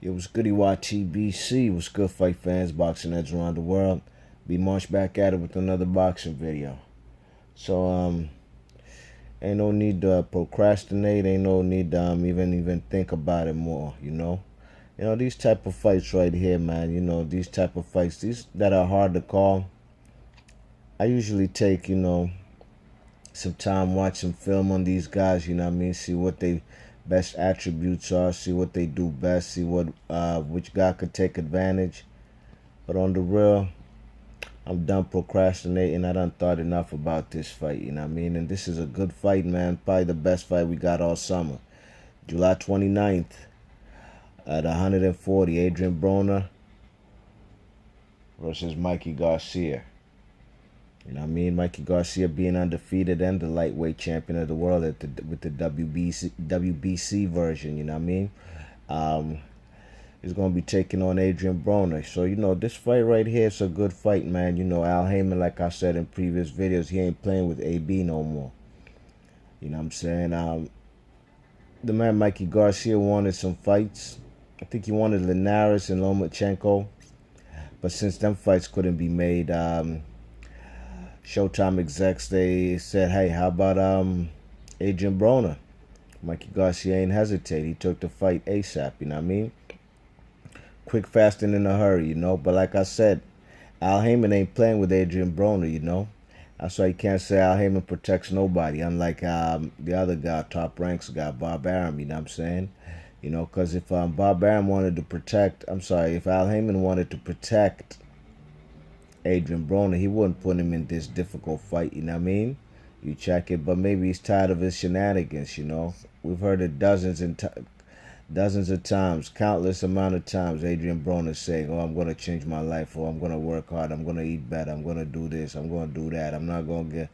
Yo, what's goody YTBC? What's good, fight fans, boxing heads around the world? Be marched back at it with another boxing video. So, ain't no need to procrastinate. Ain't no need to even think about it more. These type of fights right here, man. These type of fights, these that are hard to call. I usually take some time, watch some film on these guys. See what they best attributes are, see what they do best, see what which guy could take advantage. But on the real, I'm done procrastinating. I done thought enough about this fight, And this is a good fight, man. Probably the best fight we got all summer. July 29th at 140, Adrien Broner versus Mikey Garcia. Mikey Garcia being undefeated and the lightweight champion of the world with the WBC version, He's going to be taking on Adrien Broner. So, this fight right here is a good fight, man. Al Heyman, like I said in previous videos, he ain't playing with AB no more. The man Mikey Garcia wanted some fights. I think he wanted Linares and Lomachenko. But since them fights couldn't be made, Showtime execs, they said, hey, how about Adrien Broner? Mikey Garcia ain't hesitate. He took the fight ASAP, Quick, fast, and in a hurry, But like I said, Al Heyman ain't playing with Adrien Broner, That's why you can't say Al Heyman protects nobody, unlike the other guy, top ranks guy, Bob Arum, Because if Bob Arum wanted to protect, if Al Heyman wanted to protect Adrien Broner, he wouldn't put him in this difficult fight, You check it, but maybe he's tired of his shenanigans, We've heard it dozens of times, countless amount of times, Adrien Broner saying, oh, I'm going to change my life, or I'm going to work hard, I'm going to eat better, I'm going to do this, I'm going to do that, I'm not going to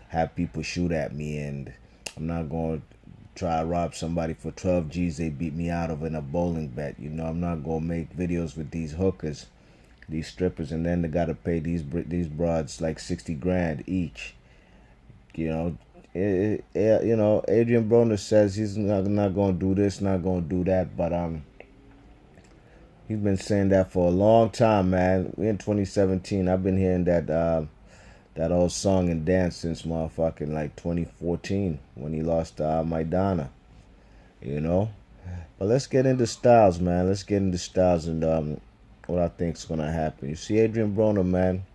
have people shoot at me, and I'm not going to try to rob somebody for 12 G's they beat me out of in a bowling bet, I'm not going to make videos with these hookers, these strippers, and then they got to pay these broads like 60 grand each, Adrien Broner says he's not going to do this, not going to do that, but he's been saying that for a long time, man. We're in 2017. I've been hearing that old song and dance since motherfucking like 2014 when he lost to Maidana, But let's get into styles, man. Let's get into styles and what I think's gonna happen. You see Adrien Broner, man,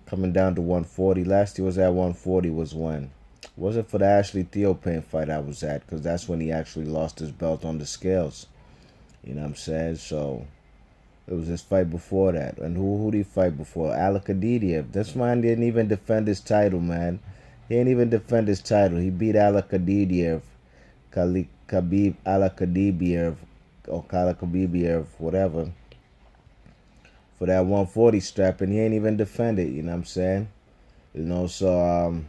coming down to 140. Last he was at 140 was when? It wasn't for the Ashley Theophane fight I was at, because that's when he actually lost his belt on the scales. So it was his fight before that. And who did he fight before? Alakadidiev. This man didn't even defend his title, man. He didn't even defend his title. He beat Alakadidiev, Khabib Alakadidiev, or Kalakabibiev, whatever, for that 140 strap, and he ain't even defend it, So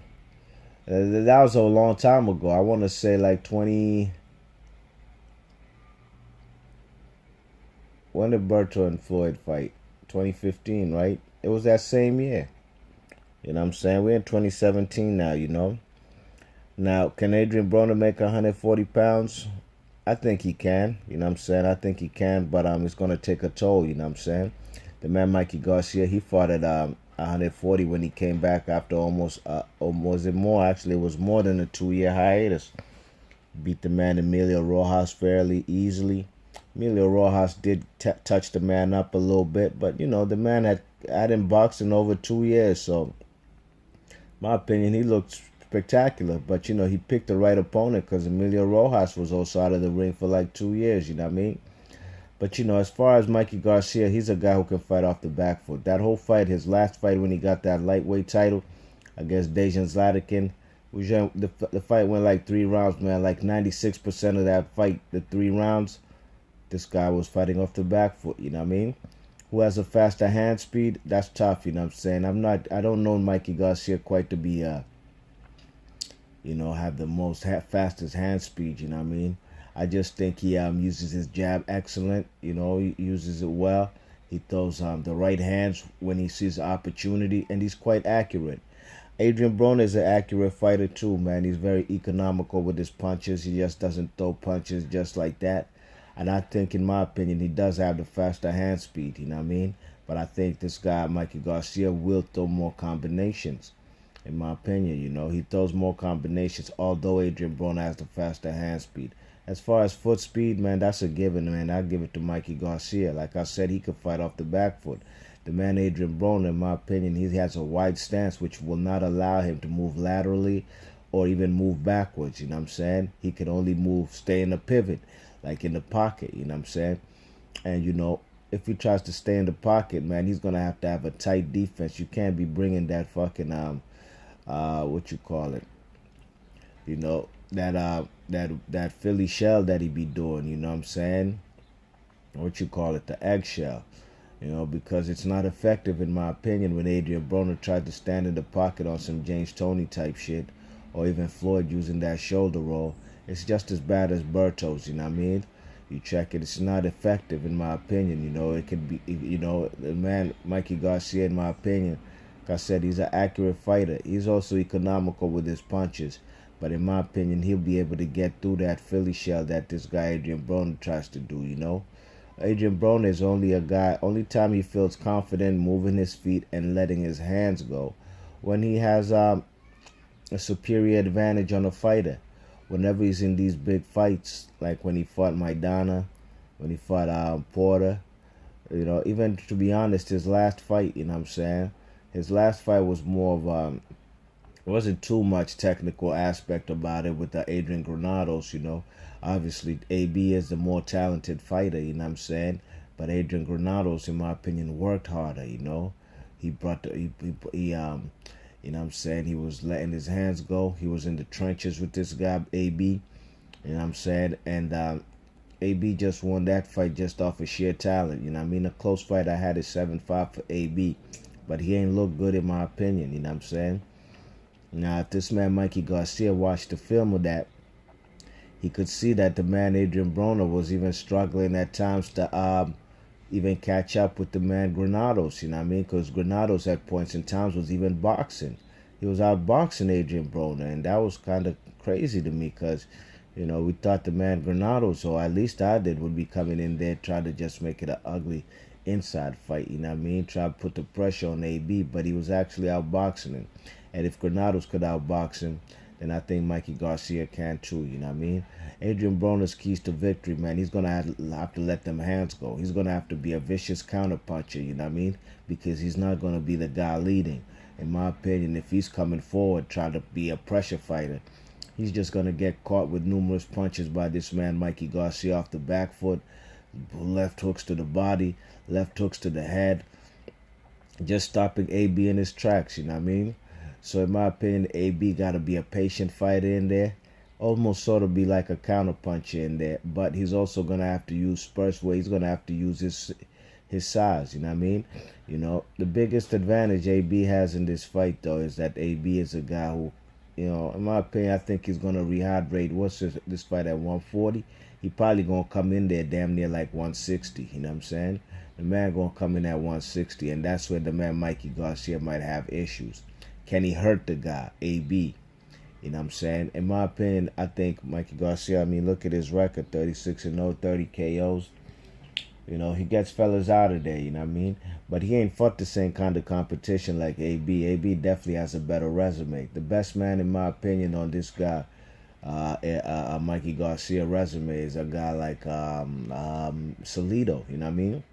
that was a long time ago. I want to say like 20. When did Berto and Floyd fight? 2015, right? It was that same year. We're in 2017 now, Now, can Adrien Broner make 140 pounds? I think he can, I think he can, but it's going to take a toll, The man Mikey Garcia, he fought at 140 when he came back after almost, was it more? Actually, it was more than a 2-year hiatus. Beat the man Emilio Rojas fairly easily. Emilio Rojas did touch the man up a little bit, but, the man had him boxing over 2 years, so my opinion, he looked spectacular, but, he picked the right opponent because Emilio Rojas was also out of the ring for like 2 years, But, as far as Mikey Garcia, he's a guy who can fight off the back foot. That whole fight, his last fight when he got that lightweight title against Dejan Zlatikin, the fight went like 3 rounds, man. Like 96% of that fight, the 3 rounds, this guy was fighting off the back foot, Who has a faster hand speed? That's tough, I don't know Mikey Garcia quite to be, have the most fastest hand speed, I just think he uses his jab excellent. He uses it well. He throws the right hands when he sees opportunity, and he's quite accurate. Adrien Broner is an accurate fighter too, man. He's very economical with his punches. He just doesn't throw punches just like that. And I think, in my opinion, he does have the faster hand speed, you know what I mean? But I think this guy, Mikey Garcia, will throw more combinations, in my opinion. He throws more combinations, although Adrien Broner has the faster hand speed. As far as foot speed, man, that's a given, man. I give it to Mikey Garcia. Like I said, he could fight off the back foot. The man Adrien Broner, in my opinion, he has a wide stance, which will not allow him to move laterally or even move backwards, you know what I'm saying? He can only move, stay in the pivot, like in the pocket, you know what I'm saying? And, if he tries to stay in the pocket, man, he's going to have a tight defense. You can't be bringing that fucking, what you call it, that Philly shell that he be doing, you know what I'm saying? What you call it, the eggshell. Because it's not effective, in my opinion, when Adrien Broner tried to stand in the pocket on some James Toney type shit, or even Floyd using that shoulder roll. It's just as bad as Berto's, you know what I mean? You check it, it's not effective, in my opinion. It could be, the man, Mikey Garcia, in my opinion, like I said, he's an accurate fighter. He's also economical with his punches. But in my opinion, he'll be able to get through that Philly shell that this guy Adrien Broner tries to do, Adrien Broner is only time he feels confident moving his feet and letting his hands go, when he has a superior advantage on a fighter. Whenever he's in these big fights, like when he fought Maidana, when he fought Porter, even, to be honest, his last fight, you know what I'm saying? His last fight was more of it wasn't too much technical aspect about it with the Adrian Granados, Obviously, AB is the more talented fighter, you know what I'm saying? But Adrien Granados, in my opinion, worked harder, He brought you know what I'm saying? He was letting his hands go. He was in the trenches with this guy, AB, you know what I'm saying? And AB just won that fight just off of sheer talent, you know what I mean? A close fight, I had it 7-5 for AB, but he ain't look good, in my opinion, you know what I'm saying? Now, if this man Mikey Garcia watched the film of that, he could see that the man Adrien Broner was even struggling at times to even catch up with the man Granados, you know what I mean? Because Granados at points in times was even boxing. He was outboxing Adrien Broner, and that was kind of crazy to me because, we thought the man Granados, or at least I did, would be coming in there trying to just make it an ugly inside fight, you know what I mean? Try to put the pressure on AB, but he was actually outboxing him. And if Granados could outbox him, then I think Mikey Garcia can too, you know what I mean? Adrien Broner's keys to victory, man, he's going to have to let them hands go. He's going to have to be a vicious counterpuncher, you know what I mean? Because he's not going to be the guy leading. In my opinion, if he's coming forward trying to be a pressure fighter, he's just going to get caught with numerous punches by this man Mikey Garcia off the back foot, left hooks to the body, left hooks to the head, just stopping AB in his tracks, you know what I mean? So in my opinion, AB got to be a patient fighter in there, almost sort of be like a counterpuncher in there. But he's also going to have to use spurts where he's going to have to use his size, you know what I mean? The biggest advantage AB has in this fight, though, is that AB is a guy who, in my opinion, I think he's going to rehydrate. What's this fight at 140? He probably going to come in there damn near like 160, you know what I'm saying? The man going to come in at 160, and that's where the man Mikey Garcia might have issues. Can he hurt the guy, AB? You know what I'm saying? In my opinion, I think Mikey Garcia, look at his record, 36-0, 30 KOs. He gets fellas out of there, you know what I mean? But he ain't fought the same kind of competition like AB. AB definitely has a better resume. The best man, in my opinion, on this guy, Mikey Garcia resume is a guy like Salido, you know what I mean?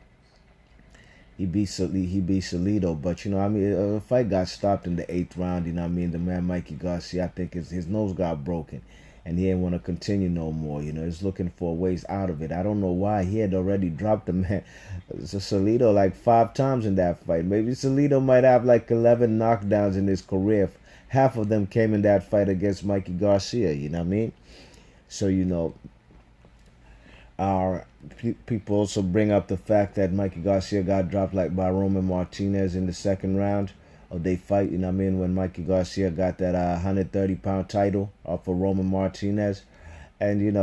He beat Salido, but the fight got stopped in the 8th round, you know what I mean? The man Mikey Garcia, I think his nose got broken, and he ain't want to continue no more, he's looking for ways out of it. I don't know why. He had already dropped the man Salido like 5 times in that fight. Maybe Salido might have like 11 knockdowns in his career. Half of them came in that fight against Mikey Garcia, you know what I mean? So, our people also bring up the fact that Mikey Garcia got dropped like by Roman Martinez in the 2nd round of they fight, you know what I mean, when Mikey Garcia got that 130-pound title off of Roman Martinez. And,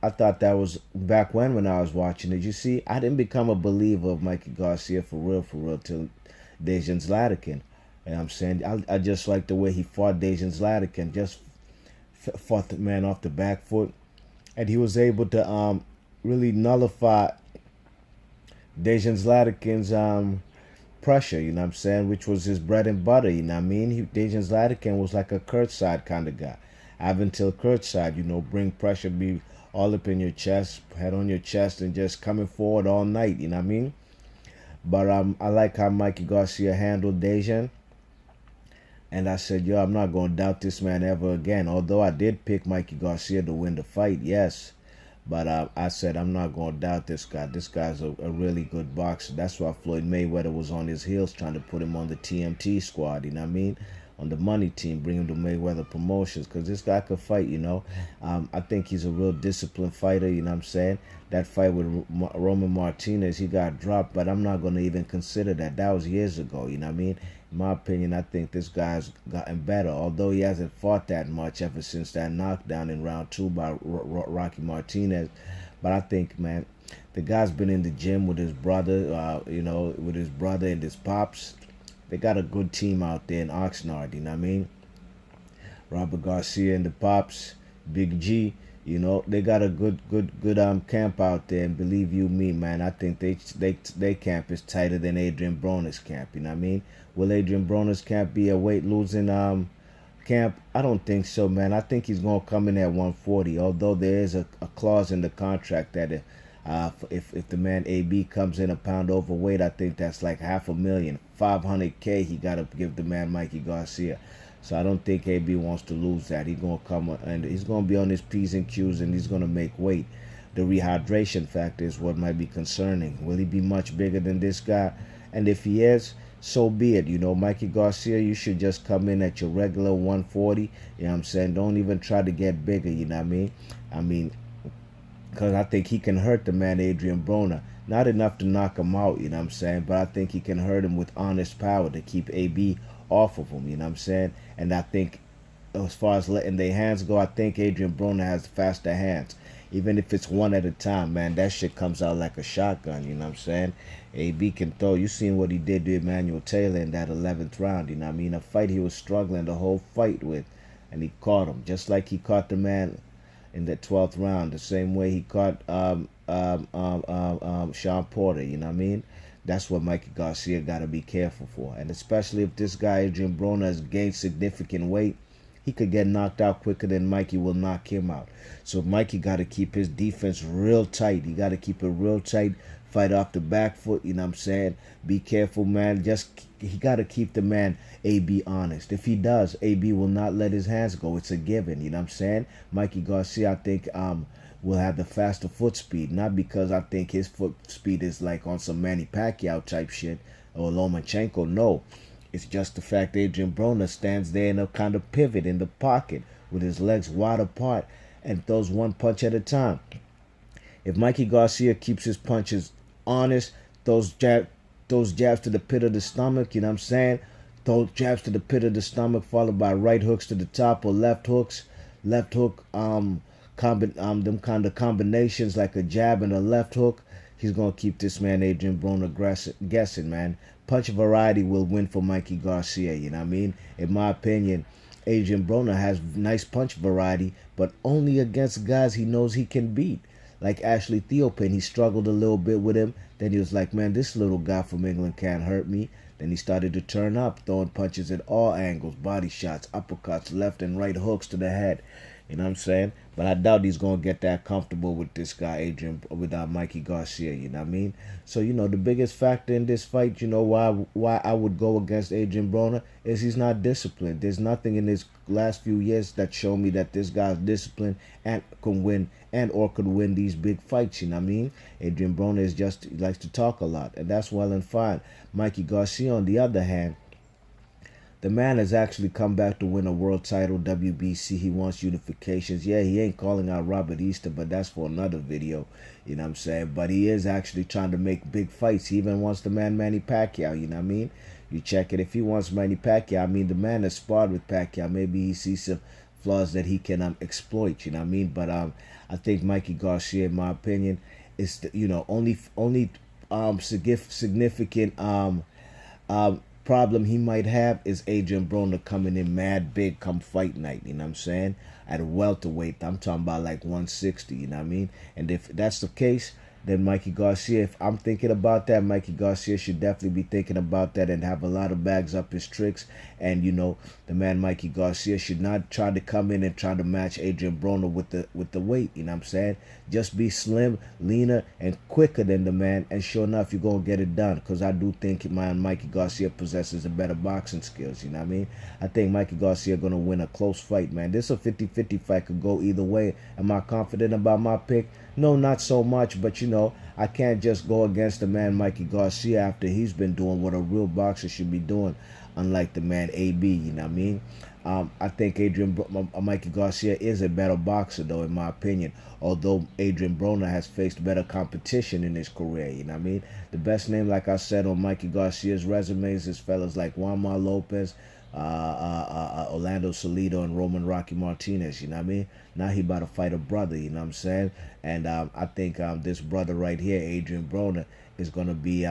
I thought that was back when I was watching it. You see, I didn't become a believer of Mikey Garcia for real till Dejan Zlatikin. You know what I'm saying? I just like the way he fought Dejan Zlatikin, just fought the man off the back foot. And he was able to really nullify Dejan Zlatican's pressure, you know what I'm saying, which was his bread and butter, you know what I mean? Dejan Zlatican was like a Kurtzside kind of guy. Until Kurtzside, you know, bring pressure, be all up in your chest, head on your chest, and just coming forward all night, you know what I mean? But I like how Mikey Garcia handled Dejan. And I said, yo, I'm not going to doubt this man ever again. Although I did pick Mikey Garcia to win the fight, yes. But I said, I'm not going to doubt this guy. This guy's a really good boxer. That's why Floyd Mayweather was on his heels trying to put him on the TMT squad, you know what I mean? On the money team, bring him to Mayweather Promotions, because this guy could fight, you know. I think he's a real disciplined fighter, you know what I'm saying? That fight with Roman Martinez, he got dropped, but I'm not going to even consider that. That was years ago, you know what I mean? In my opinion, I think this guy's gotten better, although he hasn't fought that much ever since that knockdown in round 2 by Rocky Martinez. But I think, man, the guy's been in the gym with his brother, you know, with his brother and his pops. They got a good team out there in Oxnard, you know what I mean? Robert Garcia and the pops, Big G, you know, they got a good camp out there. And believe you me, man, I think they camp is tighter than Adrien Broner's camp, you know what I mean? Will Adrien Broner's camp be a weight losing camp? I don't think so, man. I think he's gonna come in at 140. Although there is a clause in the contract that if the man AB comes in a pound overweight, I think that's like $500,000, $500K. He gotta give the man Mikey Garcia. So I don't think AB wants to lose that. He's gonna come and he's gonna be on his P's and Q's and he's gonna make weight. The rehydration factor is what might be concerning. Will he be much bigger than this guy? And if he is, so be it. You know, Mikey Garcia, you should just come in at your regular 140. You know what I'm saying? Don't even try to get bigger, you know what I mean? I mean, because I think he can hurt the man Adrien Broner. Not enough to knock him out, you know what I'm saying? But I think he can hurt him with honest power to keep AB off of him, you know what I'm saying? And I think as far as letting their hands go, I think Adrien Broner has faster hands. Even if it's one at a time, man, that shit comes out like a shotgun, you know what I'm saying? AB can throw. You seen what he did to Emmanuel Taylor in that 11th round, you know what I mean? A fight he was struggling the whole fight with, and he caught him. Just like he caught the man in that 12th round, the same way he caught Sean Porter, you know what I mean? That's what Mikey Garcia got to be careful for. And especially if this guy, Adrien Broner, has gained significant weight, he could get knocked out quicker than Mikey will knock him out. So Mikey got to keep his defense real tight. He got to keep it real tight, fight off the back foot, you know what I'm saying? Be careful, man. He got to keep the man AB honest. If he does, AB will not let his hands go. It's a given, you know what I'm saying? Mikey Garcia, I think, will have the faster foot speed. Not because I think his foot speed is like on some Manny Pacquiao type shit or Lomachenko. No. It's just the fact Adrien Broner stands there in a kind of pivot in the pocket with his legs wide apart and throws one punch at a time. If Mikey Garcia keeps his punches honest, those jabs to the pit of the stomach, you know what I'm saying? Those jabs to the pit of the stomach followed by right hooks to the top or left hooks. Left hook, them kind of combinations like a jab and a left hook. He's going to keep this man Adrien Broner guessing, man. Punch variety will win for Mikey Garcia, you know what I mean? In my opinion, Adrien Broner has nice punch variety, but only against guys he knows he can beat. Like Ashley Theopen, he struggled a little bit with him. Then he was like, man, this little guy from England can't hurt me. Then he started to turn up, throwing punches at all angles, body shots, uppercuts, left and right hooks to the head. You know what I'm saying? But I doubt he's going to get that comfortable with this guy, with Mikey Garcia, you know what I mean? So, you know, the biggest factor in this fight, you know, why I would go against Adrien Broner is he's not disciplined. There's nothing in his last few years that show me that this guy's disciplined and can win or could win these big fights, you know what I mean? Adrien Broner he likes to talk a lot, and that's well and fine. Mikey Garcia, on the other hand, the man has actually come back to win a world title, WBC. He wants unifications. Yeah, he ain't calling out Robert Easter, but that's for another video. You know what I'm saying? But he is actually trying to make big fights. He even wants the man Manny Pacquiao, you know what I mean? You check it. If he wants Manny Pacquiao, I mean, the man has sparred with Pacquiao. Maybe he sees some flaws that he can exploit, you know what I mean? But I think Mikey Garcia, in my opinion, is, only significant problem he might have is Adrien Broner coming in mad big come fight night, you know what I'm saying? at welterweight. I'm talking about like 160, you know what I mean? And if that's the case, then Mikey Garcia, if I'm thinking about that, Mikey Garcia should definitely be thinking about that and have a lot of bags up his tricks. And the man Mikey Garcia should not try to come in and try to match Adrien Broner with the weight. You know what I'm saying? Just be slim, leaner, and quicker than the man. And sure enough, you're gonna get it done. Because I do think man Mikey Garcia possesses a better boxing skills. You know what I mean? I think Mikey Garcia gonna win a close fight, man. This a 50-50 fight, could go either way. Am I confident about my pick? No, not so much, but I can't just go against the man Mikey Garcia after he's been doing what a real boxer should be doing, unlike the man AB, you know what I mean? I think Mikey Garcia is a better boxer, though, in my opinion, although Adrien Broner has faced better competition in his career, you know what I mean? The best name, like I said, on Mikey Garcia's resumes is fellas like Juan Mar Lopez, Orlando Salido, and Roman Rocky Martinez, you know what I mean? Now he about to fight a brother, you know what I'm saying? And I think this brother right here, Adrien Broner, is gonna be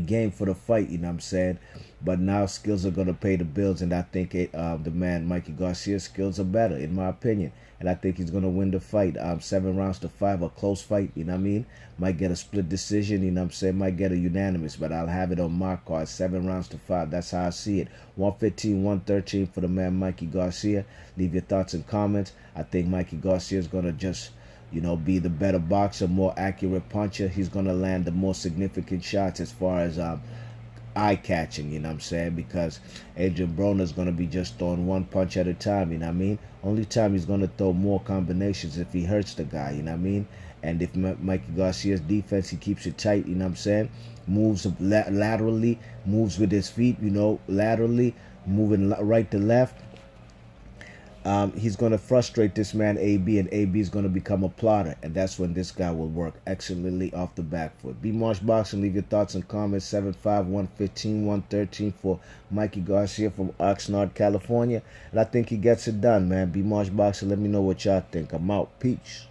game for the fight, you know what I'm saying? But now skills are gonna pay the bills, and I think the man Mikey Garcia's skills are better, in my opinion. And I think he's gonna win the fight. 7 rounds to 5, a close fight, you know what I mean? Might get a split decision, you know what I'm saying? Might get a unanimous, but I'll have it on my card. 7 rounds to 5. That's how I see it. 115, 113 for the man Mikey Garcia. Leave your thoughts and comments. I think Mikey Garcia is gonna just be the better boxer, more accurate puncher. He's gonna land the more significant shots as far as eye-catching, you know what I'm saying? Because Adrien Broner is going to be just throwing one punch at a time, you know what I mean? Only time he's going to throw more combinations if he hurts the guy, you know what I mean? And if Mikey Garcia's defense, he keeps it tight, you know what I'm saying? Moves laterally, moves with his feet, laterally, moving right to left. He's going to frustrate this man AB, and AB is going to become a plotter, and that's when this guy will work excellently off the back foot. B Marsh Boxing, leave your thoughts and comments. 75, 115, 113 for Mikey Garcia from Oxnard, California, and I think he gets it done, man. B Marsh Boxing, let me know what y'all think. I'm out. Peace.